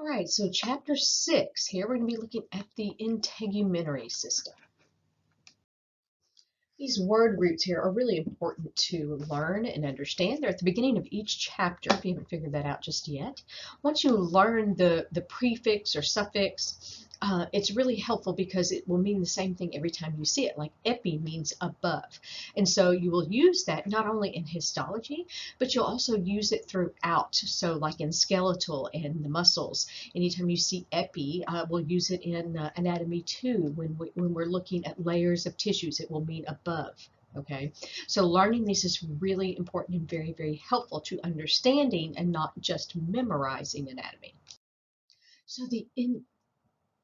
All right, so chapter 6, here we're going to be looking at the integumentary system. These word roots here are really important to learn and understand. They're at the beginning of each chapter, if you haven't figured that out just yet. Once you learn the prefix or suffix, it's really helpful because it will mean the same thing every time you see it. Like epi means above. And so you will use that not only in histology, but you'll also use it throughout. So like in skeletal and the muscles, anytime you see epi, we'll use it in anatomy too. When we're looking at layers of tissues, it will mean above. Okay, so learning this is really important and very, very helpful to understanding and not just memorizing anatomy. So the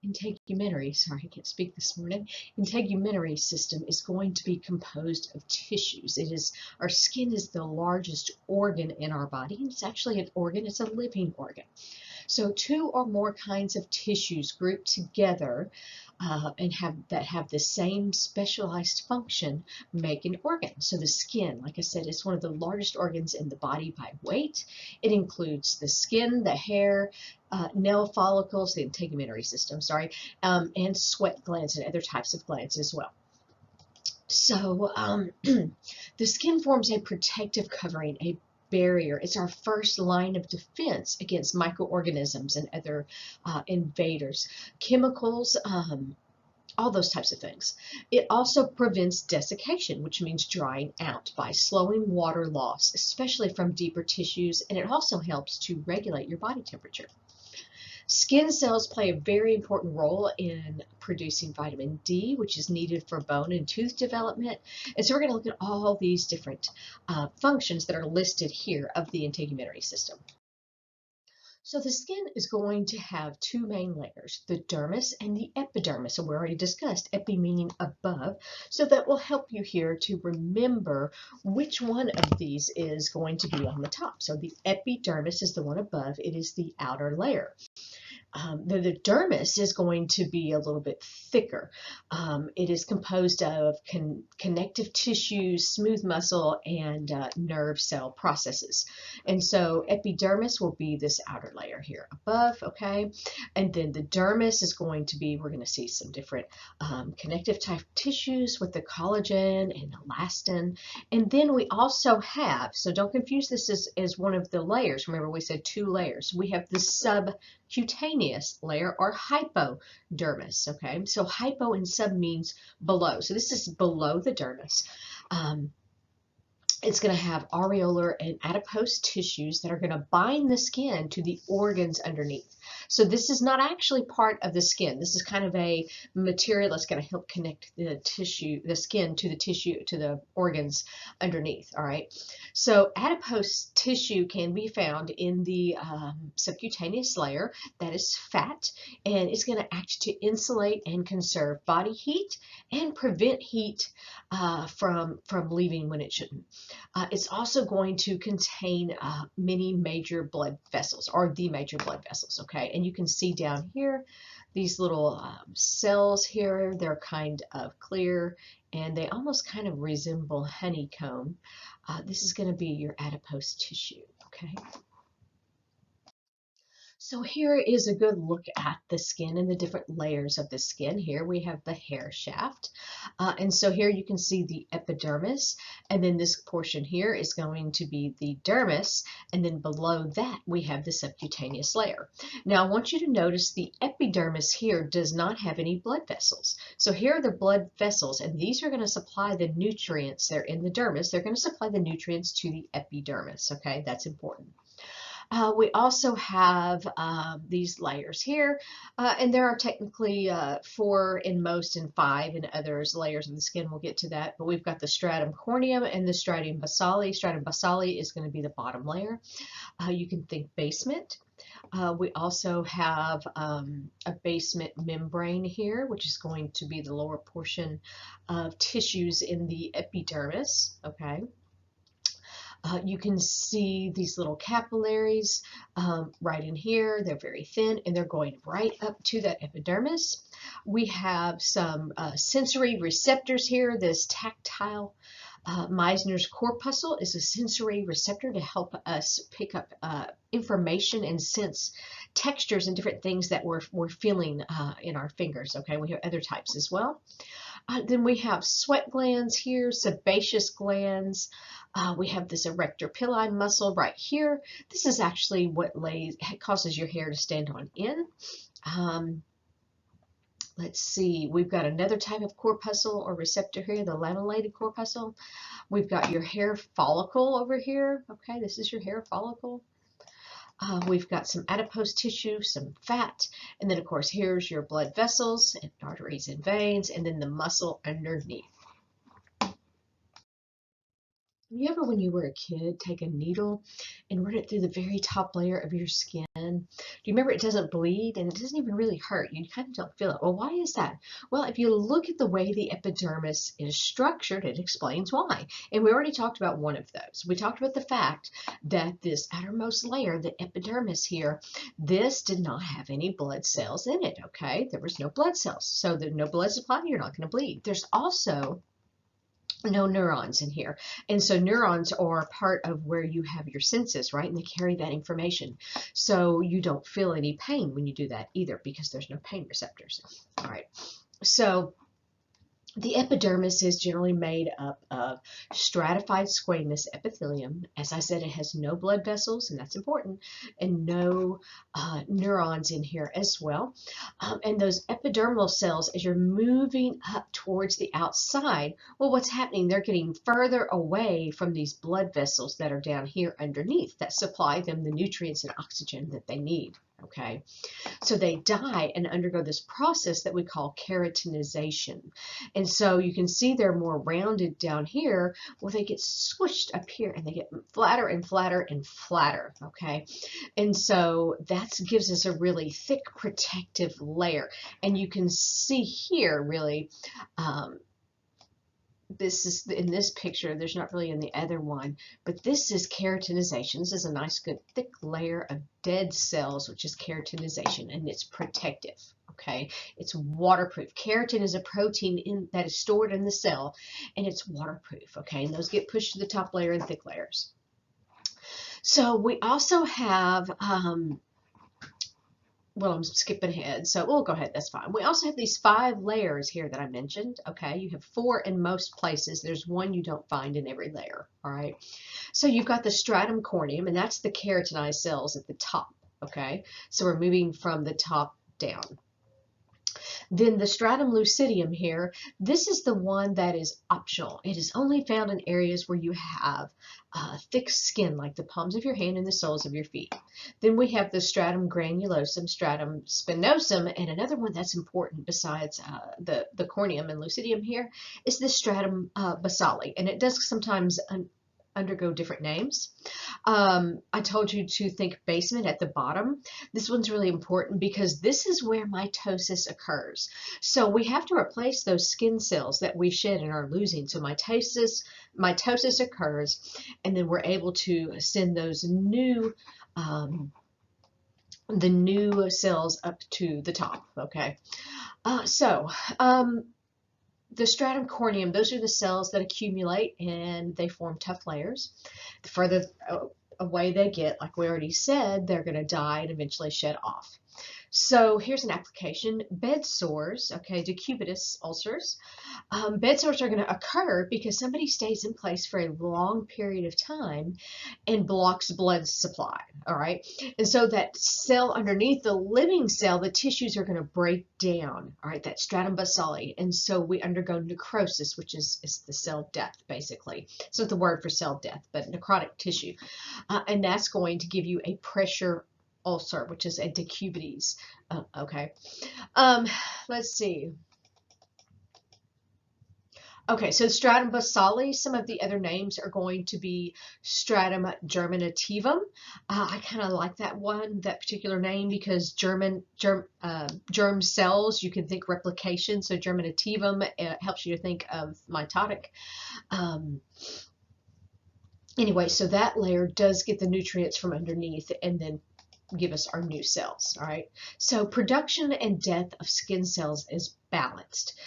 integumentary, sorry, I can't speak this morning, integumentary system is going to be composed of tissues. Our skin is the largest organ in our body, and it's actually an organ, it's a living organ. So two or more kinds of tissues grouped together and have the same specialized function make an organ. So the skin, like I said, is one of the largest organs in the body by weight. It includes the skin, the hair, nail follicles, the integumentary system, sorry, and sweat glands and other types of glands as well. So the skin forms a protective covering, a barrier. It's our first line of defense against microorganisms and other invaders, chemicals, all those types of things. It also prevents desiccation, which means drying out by slowing water loss, especially from deeper tissues, and it also helps to regulate your body temperature. Skin cells play a very important role in producing vitamin D, which is needed for bone and tooth development. And so we're going to look at all these different functions that are listed here of the integumentary system. So the skin is going to have two main layers, the dermis and the epidermis. And we already discussed epi meaning above. So that will help you here to remember which one of these is going to be on the top. So the epidermis is the one above. It is the outer layer. The dermis is going to be a little bit thicker. It is composed of connective tissues, smooth muscle, and nerve cell processes. And so epidermis will be this outer layer here above, okay? And then the dermis is going to be, we're going to see some different connective type tissues with the collagen and elastin. And then we also have, so don't confuse this as one of the layers. Remember we said two layers. We have the subcutaneous layer or hypodermis, okay? So hypo and sub means below. So this is below the dermis. It's going to have areolar and adipose tissues that are going to bind the skin to the organs underneath. So this is not actually part of the skin. This is kind of a material that's going to help connect the skin to the tissue, to the organs underneath, all right? So adipose tissue can be found in the subcutaneous layer. That is fat, and it's going to act to insulate and conserve body heat and prevent heat from leaving when it shouldn't. It's also going to contain many major blood vessels, or the major blood vessels, okay? And you can see down here, these little cells here, they're kind of clear, and they almost kind of resemble honeycomb. This is going to be your adipose tissue, okay? So here is a good look at the skin and the different layers of the skin. Here we have the hair shaft. And so here you can see the epidermis, and then this portion here is going to be the dermis, and then below that we have the subcutaneous layer. Now I want you to notice the epidermis here does not have any blood vessels. So here are the blood vessels, and these are going to supply the nutrients. They're in the dermis. They're going to supply the nutrients to the epidermis, okay? That's important. We also have these layers here, and there are technically 4 in most and 5 in others layers of the skin. We'll get to that, but we've got the stratum corneum and the stratum basale. Stratum basale is going to be the bottom layer. You can think basement. We also have a basement membrane here, which is going to be the lower portion of tissues in the epidermis, okay? You can see these little capillaries right in here. They're very thin, and they're going right up to that epidermis. We have some sensory receptors here, this tactile Meissner's corpuscle is a sensory receptor to help us pick up information and sense textures and different things that we're feeling in our fingers. Okay, we have other types as well. Then we have sweat glands here, sebaceous glands. We have this erector pili muscle right here. This is actually what causes your hair to stand on end. Let's see, we've got another type of corpuscle or receptor here, the lamellated corpuscle. We've got your hair follicle over here. Okay, this is your hair follicle. We've got some adipose tissue, some fat, and then of course here's your blood vessels and arteries and veins, and then the muscle underneath. You ever, when you were a kid, take a needle and run it through the very top layer of your skin? Do you remember it doesn't bleed and it doesn't even really hurt? You kind of don't feel it. Well, why is that? Well, if you look at the way the epidermis is structured, it explains why. And we already talked about one of those. We talked about the fact that this outermost layer, the epidermis here, this did not have any blood cells in it, okay? There was no blood cells. So there's no blood supply, you're not going to bleed. There's also no neurons in here. And so neurons are part of where you have your senses, right? And they carry that information. So you don't feel any pain when you do that either because there's no pain receptors. All right. So the epidermis is generally made up of stratified squamous epithelium. As I said, it has no blood vessels, and that's important, and no neurons in here as well. And those epidermal cells, as you're moving up towards the outside, well, what's happening? They're getting further away from these blood vessels that are down here underneath that supply them the nutrients and oxygen that they need. Okay, so they die and undergo this process that we call keratinization. And so you can see they're more rounded down here. Well, they get squished up here and they get flatter and flatter and flatter. Okay, and so that gives us a really thick protective layer. And you can see here really, this is in this picture, there's not really in the other one, but this is keratinization. This is a nice good thick layer of dead cells, which is keratinization, and it's protective. Okay, it's waterproof. Keratin is a protein that is stored in the cell, and it's waterproof. Okay, and those get pushed to the top layer in thick layers. So we also have well, I'm skipping ahead, so we'll go ahead, that's fine. We also have these 5 layers here that I mentioned, okay? You have 4 in most places. There's 1 you don't find in every layer, all right? So you've got the stratum corneum, and that's the keratinized cells at the top, okay? So we're moving from the top down. Then the stratum lucidium here, this is the one that is optional. It is only found in areas where you have thick skin, like the palms of your hand and the soles of your feet. Then we have the stratum granulosum, stratum spinosum, and another one that's important besides the corneum and lucidium here is the stratum basale, and it does sometimes undergo different names. I told you to think basement at the bottom. This one's really important because this is where mitosis occurs. So we have to replace those skin cells that we shed and are losing. So mitosis occurs, and then we're able to send those new the new cells up to the top. Okay, the stratum corneum, those are the cells that accumulate and they form tough layers. The further away they get, like we already said, they're going to die and eventually shed off. So here's an application. Bed sores, okay, decubitus ulcers. Bed sores are going to occur because somebody stays in place for a long period of time and blocks blood supply, all right? And so that cell underneath, the living cell, the tissues are going to break down, all right, that stratum basale. And so we undergo necrosis, which is the cell death, basically. It's not the word for cell death, but necrotic tissue. And that's going to give you a pressure ulcer, which is a decubitus. Okay. Let's see. Okay, so stratum basale, some of the other names are going to be stratum germinativum. I kind of like that one, that particular name, because germ cells, you can think replication, so germinativum helps you to think of mitotic. Anyway, so that layer does get the nutrients from underneath and then give us our new cells, all right? So production and death of skin cells is balanced.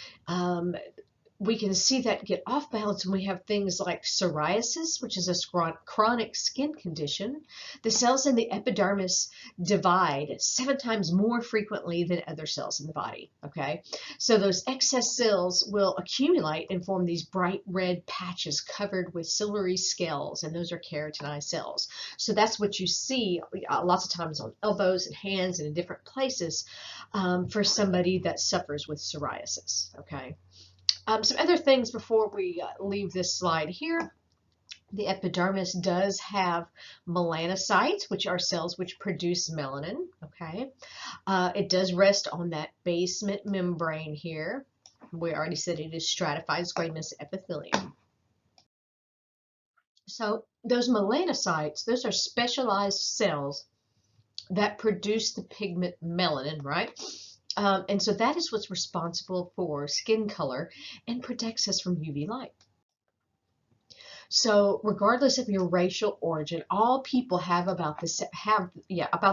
we can see that get off balance when we have things like psoriasis, which is a chronic skin condition. The cells in the epidermis divide 7 times more frequently than other cells in the body, okay? So those excess cells will accumulate and form these bright red patches covered with silvery scales, and those are keratinized cells. So that's what you see lots of times on elbows and hands and in different places for somebody that suffers with psoriasis, okay? Some other things before we leave this slide here. The epidermis does have melanocytes, which are cells which produce melanin, okay? It does rest on that basement membrane here. We already said it is stratified squamous epithelium. So those melanocytes, those are specialized cells that produce the pigment melanin, right? And so that is what's responsible for skin color and protects us from UV light. So regardless of your racial origin, all people have about the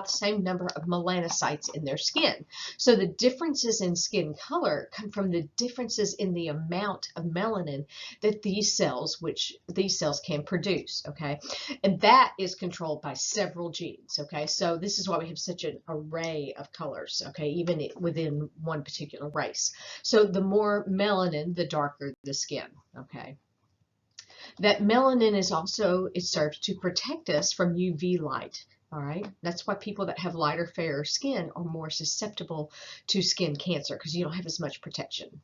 same number of melanocytes in their skin. So the differences in skin color come from the differences in the amount of melanin that these cells can produce, okay? And that is controlled by several genes, okay? So this is why we have such an array of colors, okay, even within one particular race. So the more melanin, the darker the skin, okay? That melanin it serves to protect us from UV light. All right, that's why people that have lighter, fairer skin are more susceptible to skin cancer because you don't have as much protection.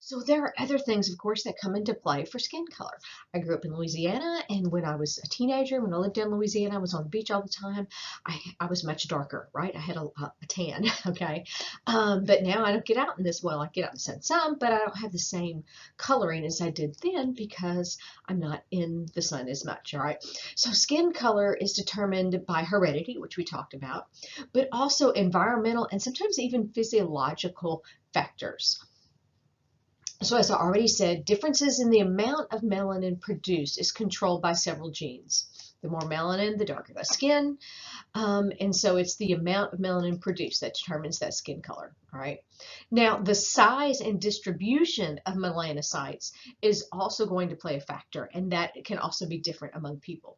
So there are other things, of course, that come into play for skin color. I grew up in Louisiana, and when I was a teenager, when I lived in Louisiana, I was on the beach all the time. I was much darker, right? I had a tan, okay? But now I don't get out in this well. I get out in the sun some, but I don't have the same coloring as I did then because I'm not in the sun as much, all right? So skin color is determined by heredity, which we talked about, but also environmental and sometimes even physiological factors. So as I already said, differences in the amount of melanin produced is controlled by several genes. The more melanin, the darker the skin. And so it's the amount of melanin produced that determines that skin color, all right? Now, the size and distribution of melanocytes is also going to play a factor, and that can also be different among people.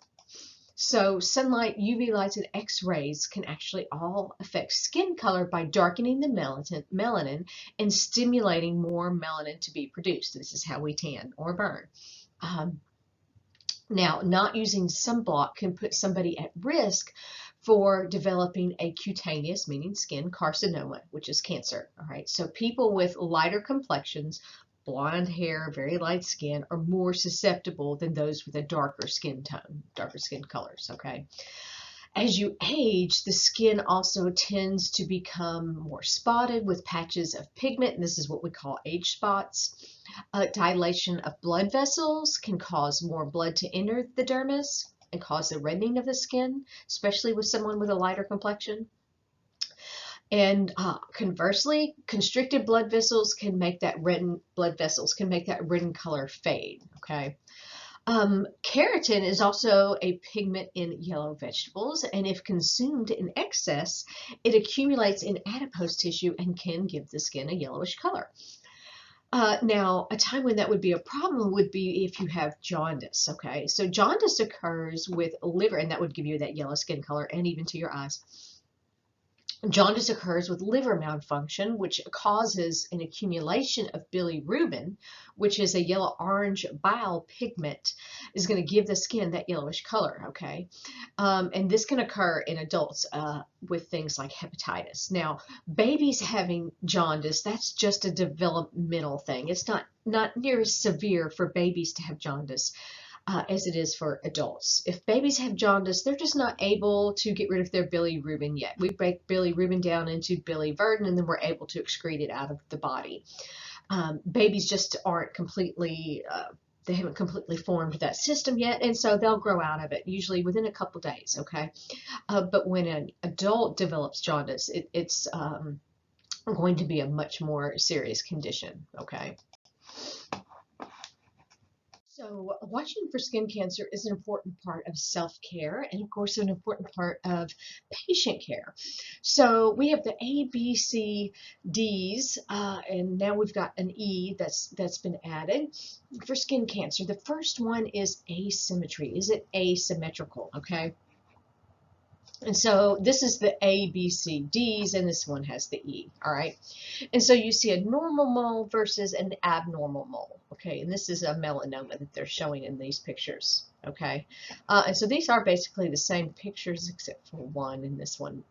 So sunlight, UV lights, and X-rays can actually all affect skin color by darkening the melanin and stimulating more melanin to be produced. This is how we tan or burn. Now, not using sunblock can put somebody at risk for developing a cutaneous, meaning skin, carcinoma, which is cancer. All right, so people with lighter complexions, blonde hair, very light skin, are more susceptible than those with a darker skin tone, darker skin colors, okay? As you age, the skin also tends to become more spotted with patches of pigment, and this is what we call age spots. Dilation of blood vessels can cause more blood to enter the dermis and cause the reddening of the skin, especially with someone with a lighter complexion. And conversely, constricted blood vessels can make that reddened color fade, okay? Keratin is also a pigment in yellow vegetables, and if consumed in excess, it accumulates in adipose tissue and can give the skin a yellowish color. Now, a time when that would be a problem would be if you have jaundice, okay? So jaundice occurs with liver, and that would give you that yellow skin color and even to your eyes. Jaundice occurs with liver malfunction, which causes an accumulation of bilirubin, which is a yellow-orange bile pigment, is going to give the skin that yellowish color, okay? And this can occur in adults with things like hepatitis. Now, babies having jaundice, that's just a developmental thing. It's not near as severe for babies to have jaundice as it is for adults. If babies have jaundice, they're just not able to get rid of their bilirubin yet. We break bilirubin down into biliverdin, and then we're able to excrete it out of the body. Babies just aren't completely, they haven't completely formed that system yet, and so they'll grow out of it, usually within a couple days, okay? But when an adult develops jaundice, it's going to be a much more serious condition, okay? So, watching for skin cancer is an important part of self-care and, of course, an important part of patient care. So, we have the A, B, C, D's, and now we've got an E that's been added for skin cancer. The first one is asymmetry. Is it asymmetrical? Okay. And so this is the A, B, C, D's, and this one has the E, all right? And so you see a normal mole versus an abnormal mole, okay? And this is a melanoma that they're showing in these pictures, okay? And so these are basically the same pictures except for one and this one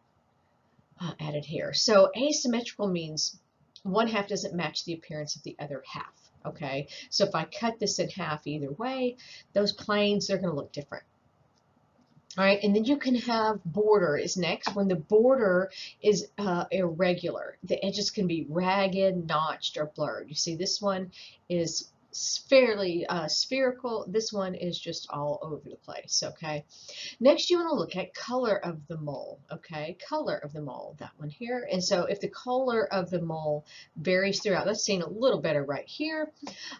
added here. So asymmetrical means one half doesn't match the appearance of the other half, okay? So if I cut this in half either way, those planes, they're going to look different. All right, and then you can have border is next. When the border is irregular, the edges can be ragged, notched, or blurred. You see this one is fairly spherical. This one is just all over the place, okay? Next, you want to look at color of the mole, okay? Color of the mole, that one here. And so if the color of the mole varies throughout, that's seen a little better right here.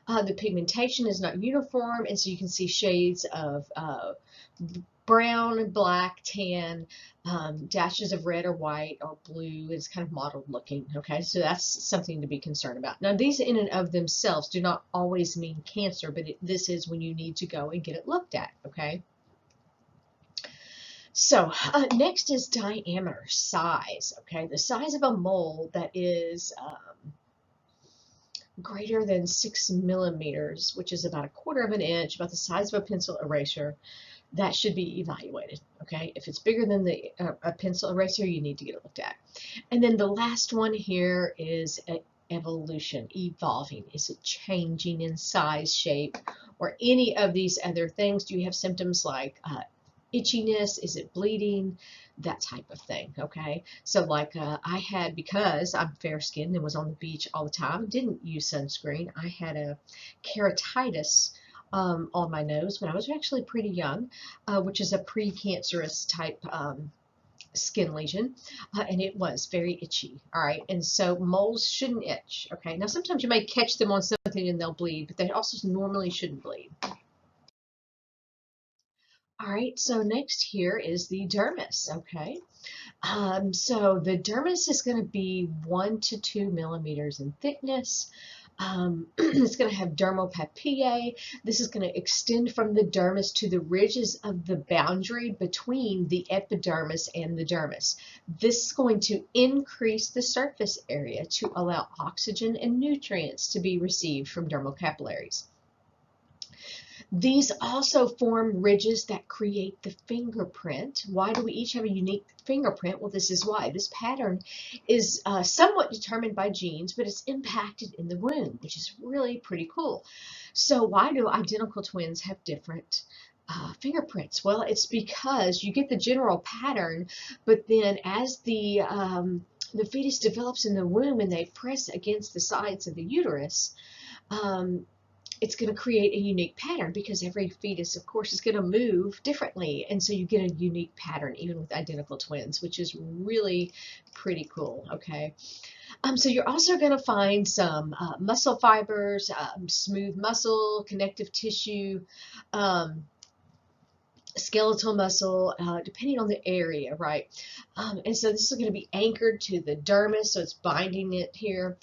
The pigmentation is not uniform, and so you can see shades of brown, black, tan, dashes of red or white or blue. Is kind of mottled looking, okay? So that's something to be concerned about. Now, these in and of themselves do not always mean cancer, but this is when you need to go and get it looked at, okay? So next is diameter, size, okay? The size of a mole that is greater than 6 millimeters, which is about 1/4 of an inch, about the size of a pencil eraser, that should be evaluated, okay? If it's bigger than a pencil eraser, you need to get it looked at. And then the last one here is evolution, evolving. Is it changing in size, shape, or any of these other things? Do you have symptoms like itchiness? Is it bleeding? That type of thing, okay? So like I had, because I'm fair-skinned and was on the beach all the time, didn't use sunscreen, I had a keratitis on my nose when I was actually pretty young, which is a precancerous type skin lesion, and it was very itchy, all right? And so moles shouldn't itch, okay? Now sometimes you may catch them on something and they'll bleed, but they also normally shouldn't bleed. All right, so next here is the dermis, okay? So the dermis is going to be 1 to 2 millimeters in thickness. It's going to have dermal papillae. This is going to extend from the dermis to the ridges of the boundary between the epidermis and the dermis. This is going to increase the surface area to allow oxygen and nutrients to be received from dermal capillaries. These also form ridges that create the fingerprint. Why do we each have a unique fingerprint? Well, this is why. This pattern is somewhat determined by genes, but it's impacted in the womb, which is really pretty cool. So why do identical twins have different fingerprints? Well, it's because you get the general pattern, but then as the fetus develops in the womb and they press against the sides of the uterus, it's going to create a unique pattern because every fetus, of course, is going to move differently. And so you get a unique pattern even with identical twins, which is really pretty cool, okay? So you're also going to find some muscle fibers, smooth muscle, connective tissue, skeletal muscle, depending on the area, right? And so this is going to be anchored to the dermis, so it's binding it here.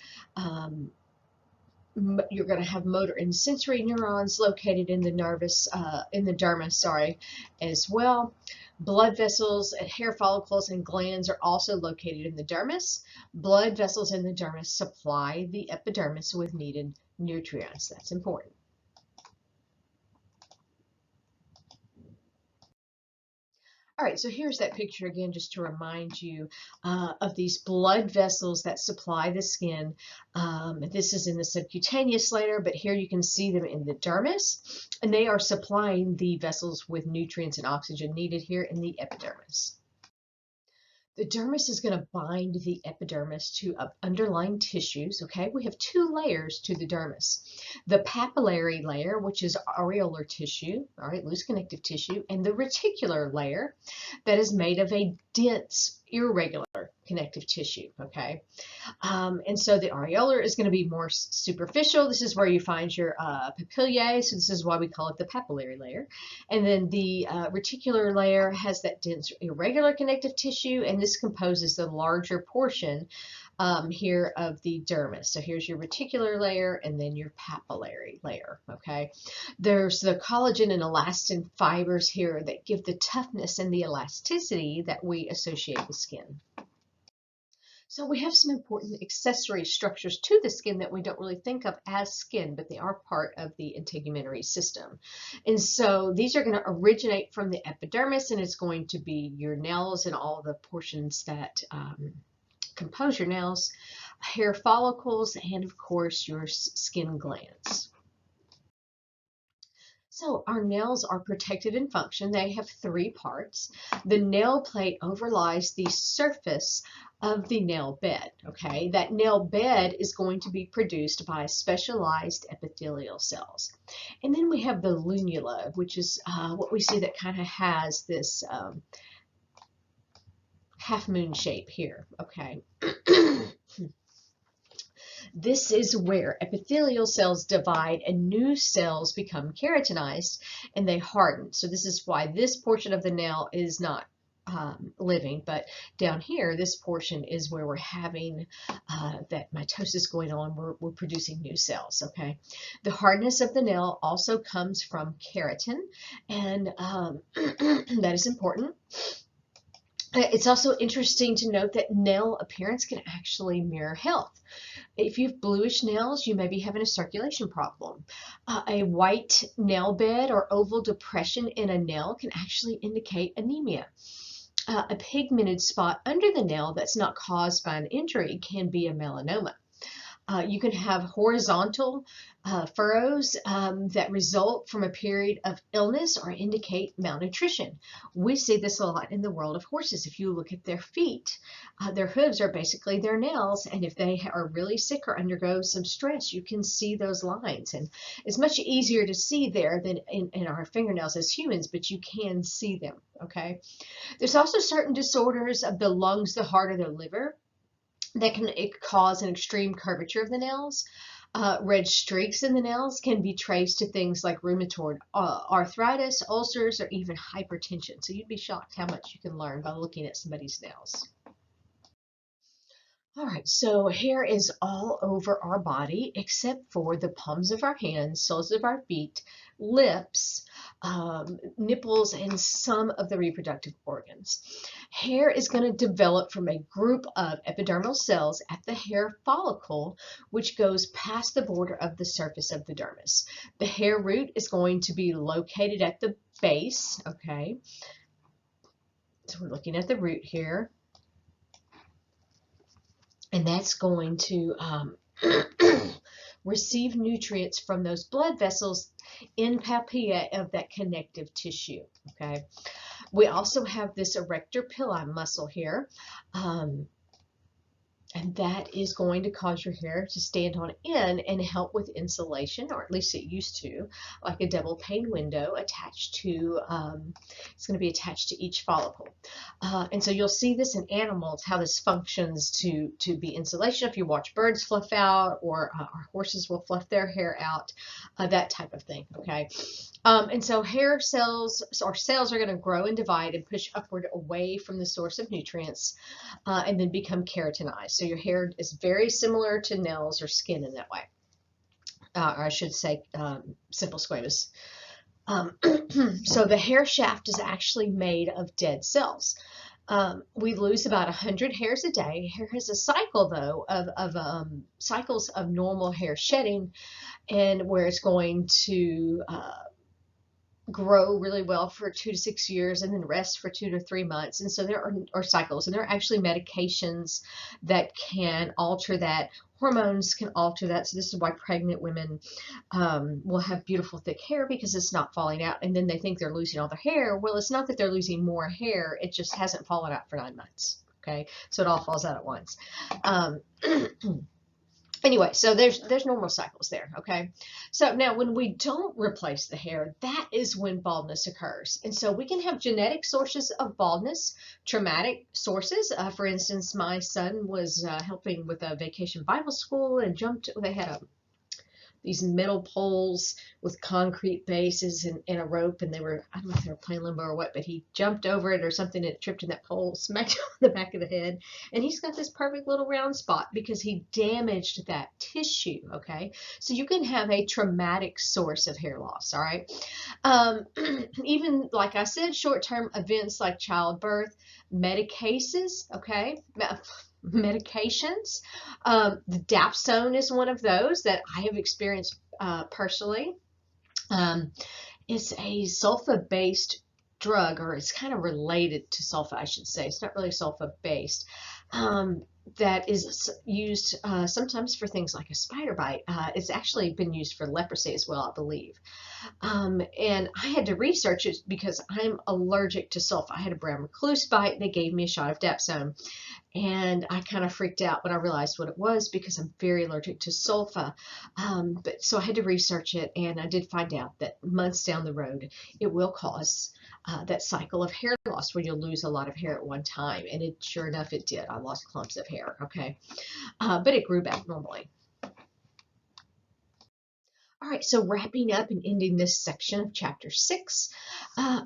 You're going to have motor and sensory neurons located in the dermis, sorry, as well. Blood vessels and hair follicles and glands are also located in the dermis. Blood vessels in the dermis supply the epidermis with needed nutrients. That's important. All right, so here's that picture again, just to remind you of these blood vessels that supply the skin. This is in the subcutaneous layer, but here you can see them in the dermis, and they are supplying the vessels with nutrients and oxygen needed here in the epidermis. The dermis is going to bind the epidermis to underlying tissues, okay? We have 2 layers to the dermis. The papillary layer, which is areolar tissue, all right, loose connective tissue, and the reticular layer that is made of a dense irregular connective tissue, okay? And so the areolar is going to be more superficial. This is where you find your papillae, so this is why we call it the papillary layer. And then the reticular layer has that dense irregular connective tissue, and this composes the larger portion here of the dermis. So here's your reticular layer and then your papillary layer, okay? There's the collagen and elastin fibers here that give the toughness and the elasticity that we associate with skin. So we have some important accessory structures to the skin that we don't really think of as skin, but they are part of the integumentary system. And so these are going to originate from the epidermis, and it's going to be your nails and all the portions that compose your nails, hair follicles, and of course your skin glands. So our nails are protected in function. They have three parts. The nail plate overlies the surface of the nail bed, okay? That nail bed is going to be produced by specialized epithelial cells. And then we have the lunula, which is what we see that kind of has this half moon shape here, okay? This is where epithelial cells divide and new cells become keratinized and they harden. So this is why this portion of the nail is not living, but down here, this portion is where we're having that mitosis going on. We're producing new cells, okay? The hardness of the nail also comes from keratin, and that is important. It's also interesting to note that nail appearance can actually mirror health. If you have bluish nails, you may be having a circulation problem. A white nail bed or oval depression in a nail can actually indicate anemia. A pigmented spot under the nail that's not caused by an injury can be a melanoma. You can have horizontal furrows that result from a period of illness or indicate malnutrition. We see this a lot in the world of horses. If you look at their feet, their hooves are basically their nails, and if they are really sick or undergo some stress, you can see those lines. And it's much easier to see there than in our fingernails as humans, but you can see them, okay? There's also certain disorders of the lungs, the heart, or the liver that can cause an extreme curvature of the nails. Red streaks in the nails can be traced to things like rheumatoid arthritis, ulcers, or even hypertension. So you'd be shocked how much you can learn by looking at somebody's nails. All right, so hair is all over our body except for the palms of our hands, soles of our feet, lips, nipples, and some of the reproductive organs. Hair is going to develop from a group of epidermal cells at the hair follicle, which goes past the border of the surface of the dermis. The hair root is going to be located at the base, okay? So we're looking at the root here. And that's going to receive nutrients from those blood vessels in papillae of that connective tissue, okay? We also have this erector pili muscle here, and that is going to cause your hair to stand on end and help with insulation, or at least it used to, like a double pane window attached to, it's going to be attached to each follicle. And so you'll see this in animals, how this functions to be insulation. If you watch birds fluff out, or horses will fluff their hair out, that type of thing, okay? And so hair cells, or cells, are going to grow and divide and push upward away from the source of nutrients and then become keratinized. So your hair is very similar to nails or skin in that way. Or I should say simple squamous. So the hair shaft is actually made of dead cells. We lose about 100 hairs a day. Hair has a cycle, though, of cycles of normal hair shedding, and where it's going to grow really well for 2 to 6 years and then rest for 2 to 3 months. And so there are cycles, and there are actually medications that can alter that. Hormones can alter that. So this is why pregnant women will have beautiful thick hair, because it's not falling out, and then they think they're losing all their hair. Well, it's not that they're losing more hair, it just hasn't fallen out for 9 months, okay? So it all falls out at once. Anyway, so there's normal cycles there, okay? So now when we don't replace the hair, that is when baldness occurs. And so we can have genetic sources of baldness, traumatic sources. For instance, my son was helping with a vacation Bible school and they had these metal poles with concrete bases and a rope, and I don't know if they were playing limbo or what, but he jumped over it or something and it tripped in that pole, smacked him on the back of the head, and he's got this perfect little round spot because he damaged that tissue, okay? So you can have a traumatic source of hair loss, all right? Even, like I said, short-term events like childbirth, medications, okay? Medications. The dapsone is one of those that I have experienced personally. It's a sulfa-based drug, or it's kind of related to sulfa, I should say. It's not really sulfa-based. That is used sometimes for things like a spider bite. It's actually been used for leprosy as well, I believe. And I had to research it because I'm allergic to sulfa. I had a brown recluse bite. They gave me a shot of dapsone. And I kind of freaked out when I realized what it was because I'm very allergic to sulfa. But so I had to research it, and I did find out that months down the road, it will cause that cycle of hair loss where you'll lose a lot of hair at one time. And sure enough, it did. I lost clumps of hair, okay? But it grew back normally. All right, so wrapping up and ending this section of chapter 6,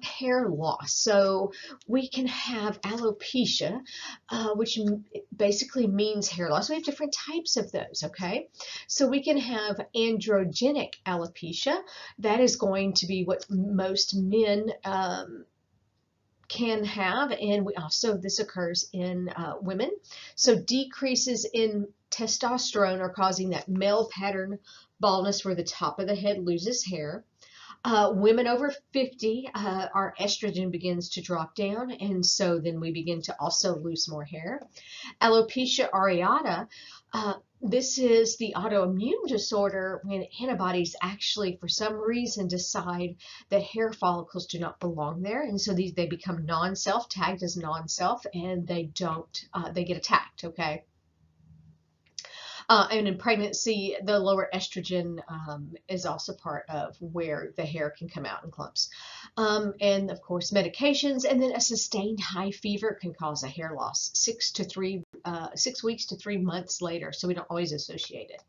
hair loss. So we can have alopecia, which basically means hair loss. We have different types of those, okay? So we can have androgenic alopecia. That is going to be what most men can have, and this occurs in women. So decreases in testosterone are causing that male pattern baldness where the top of the head loses hair. Women over 50, our estrogen begins to drop down, and so then we begin to also lose more hair. Alopecia areata, this is the autoimmune disorder when antibodies actually, for some reason, decide that hair follicles do not belong there, and so they become non-self, tagged as non-self, and they get attacked, okay? And in pregnancy, the lower estrogen is also part of where the hair can come out in clumps. And of course, medications, and then a sustained high fever can cause a hair loss 6 weeks to 3 months later, so we don't always associate it.